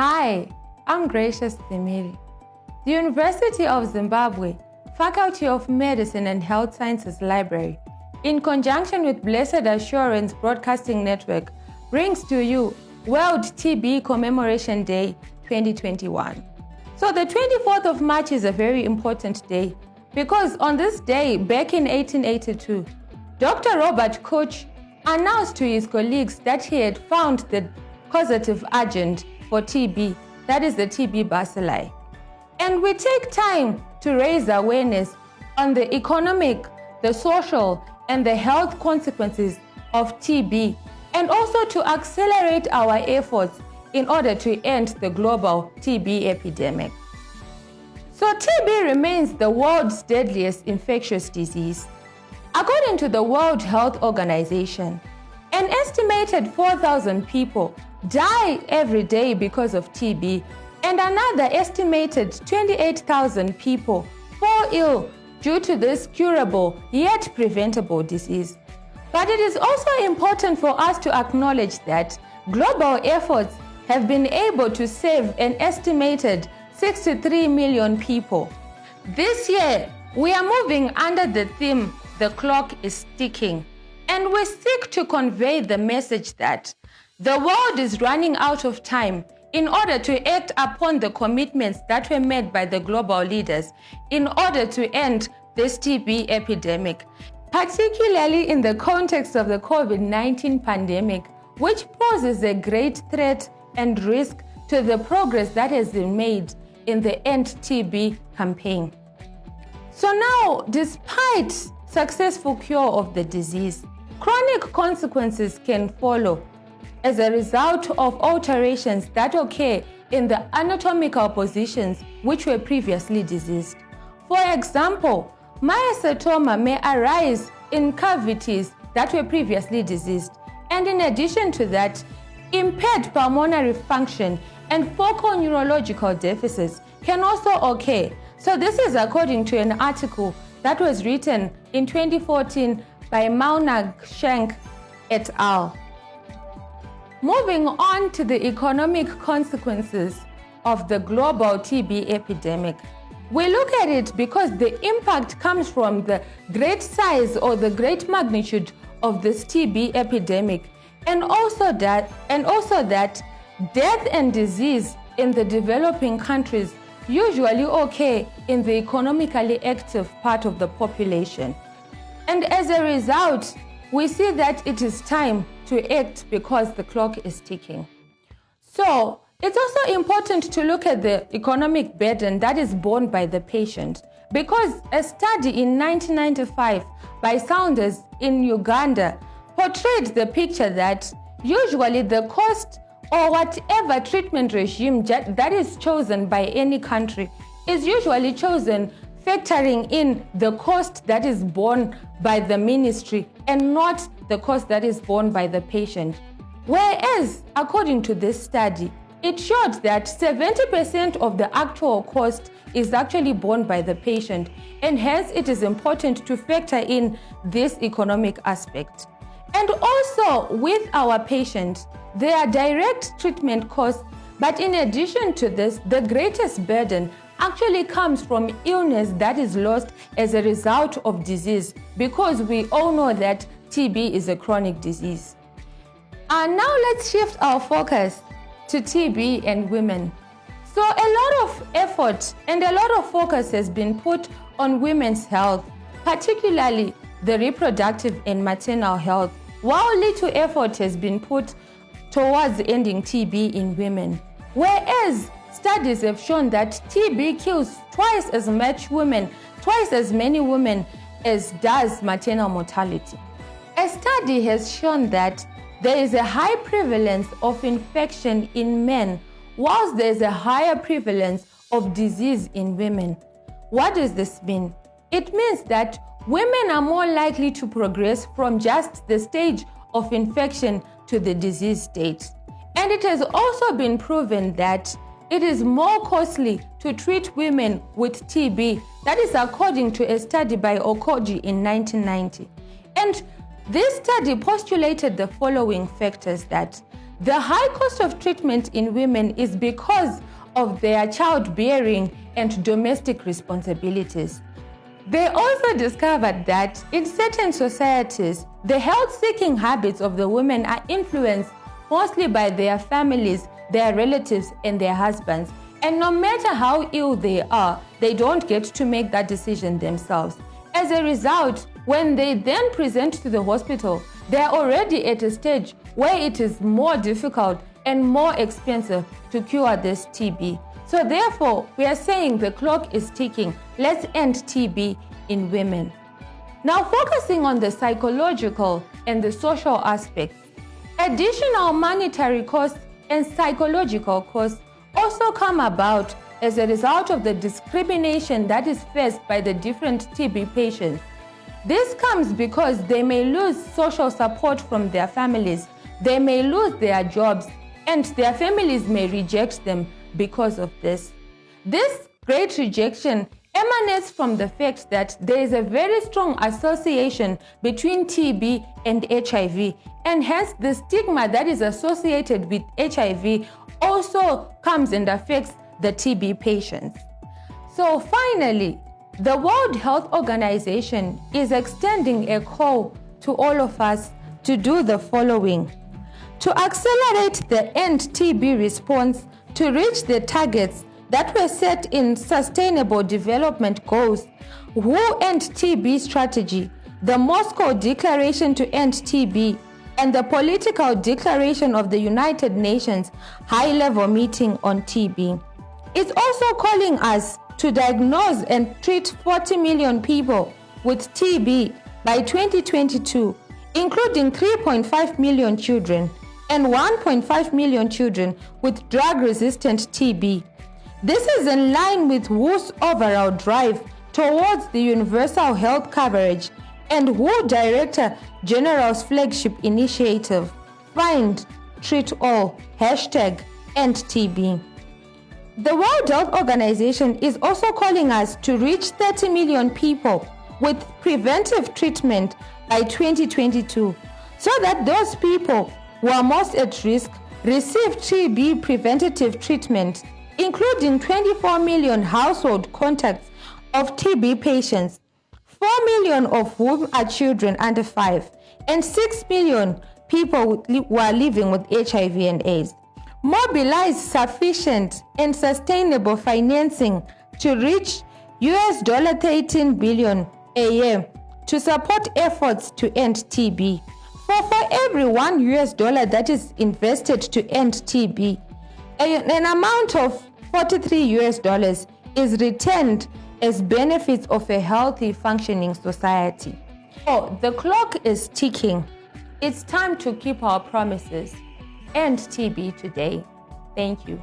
Hi, I'm Gracious Thimiri. The University of Zimbabwe, Faculty of Medicine and Health Sciences Library, in conjunction with Blessed Assurance Broadcasting Network, brings to you World TB Commemoration Day 2021. So the 24th of March is a very important day because on this day, back in 1882, Dr. Robert Koch announced to his colleagues that he had found the causative agent for TB, that is the TB bacilli. And we take time to raise awareness on the economic, the social, and the health consequences of TB, and also to accelerate our efforts in order to end the global TB epidemic. So TB remains the world's deadliest infectious disease. According to the World Health Organization, an estimated 4,000 people die every day because of TB, and another estimated 28,000 people fall ill due to this curable yet preventable disease. But it is also important for us to acknowledge that global efforts have been able to save an estimated 63 million people. This year, we are moving under the theme, "The clock is ticking," and we seek to convey the message that the world is running out of time in order to act upon the commitments that were made by the global leaders in order to end this TB epidemic, particularly in the context of the COVID-19 pandemic, which poses a great threat and risk to the progress that has been made in the End TB campaign. So now, despite successful cure of the disease, chronic consequences can follow as a result of alterations that occur in the anatomical positions which were previously diseased. For example, mycetoma may arise in cavities that were previously diseased, and in addition to that, impaired pulmonary function and focal neurological deficits can also occur. So this is according to an article that was written in 2014 by Maunag Shank et al. Moving on to the economic consequences of the global TB epidemic. We look at it because the impact comes from the great size or the great magnitude of this TB epidemic, and also that death and disease in the developing countries usually occur in the economically active part of the population. And as a result, we see that it is time to act because the clock is ticking. So it's also important to look at the economic burden that is borne by the patient, because a study in 1995 by Saunders in Uganda portrayed the picture that usually the cost or whatever treatment regime that is chosen by any country is usually chosen factoring in the cost that is borne by the ministry and not the cost that is borne by the patient. Whereas, according to this study, it showed that 70% of the actual cost is actually borne by the patient, and hence it is important to factor in this economic aspect. And also with our patients, there are direct treatment costs, but in addition to this, the greatest burden actually comes from illness that is lost as a result of disease, because we all know that TB is a chronic disease. And now let's shift our focus to TB and women. So a lot of effort and a lot of focus has been put on women's health, particularly the reproductive and maternal health, while little effort has been put towards ending TB in women. Whereas studies have shown that TB kills twice as many women as does maternal mortality. A study has shown that there is a high prevalence of infection in men, whilst there is a higher prevalence of disease in women. What does this mean? It means that women are more likely to progress from just the stage of infection to the disease state. And it has also been proven that it is more costly to treat women with TB. That is according to a study by Okoji in 1990. And this study postulated the following factors: that The high cost of treatment in women is because of their childbearing and domestic responsibilities. They also discovered that in certain societies, the health-seeking habits of the women are influenced mostly by their families, their relatives, and their husbands. And no matter how ill they are, they don't get to make that decision themselves. As a result, when they then present to the hospital, they're already at a stage where it is more difficult and more expensive to cure this TB. So therefore, we are saying the clock is ticking. Let's end TB in women. Now, focusing on the psychological and the social aspects, additional monetary costs and psychological costs also come about as a result of the discrimination that is faced by the different TB patients. This comes because they may lose social support from their families, they may lose their jobs, and their families may reject them because of this. This great rejection emanates from the fact that there is a very strong association between TB and HIV, and hence the stigma that is associated with HIV also comes and affects the TB patients. So finally, the World Health Organization is extending a call to all of us to do the following: to accelerate the end TB response to reach the targets that were set in Sustainable Development Goals, WHO End TB Strategy, the Moscow Declaration to End TB, and the Political Declaration of the United Nations High-Level Meeting on TB. It's also calling us to diagnose and treat 40 million people with TB by 2022, including 3.5 million children and 1.5 million children with drug-resistant TB. This is in line with WHO's overall drive towards the universal health coverage and WHO Director General's flagship initiative, Find, Treat All, #EndTB. The World Health Organization is also calling us to reach 30 million people with preventive treatment by 2022, so that those people who are most at risk receive TB preventative treatment, including 24 million household contacts of TB patients, 4 million of whom are children under 5, and 6 million people who are living with HIV and AIDS. Mobilize sufficient and sustainable financing to reach $13 billion a year to support efforts to end TB. For every $1 that is invested to end TB, an amount of $43 is returned as benefits of a healthy, functioning society. Oh, the clock is ticking. It's time to keep our promises. End TB today. Thank you.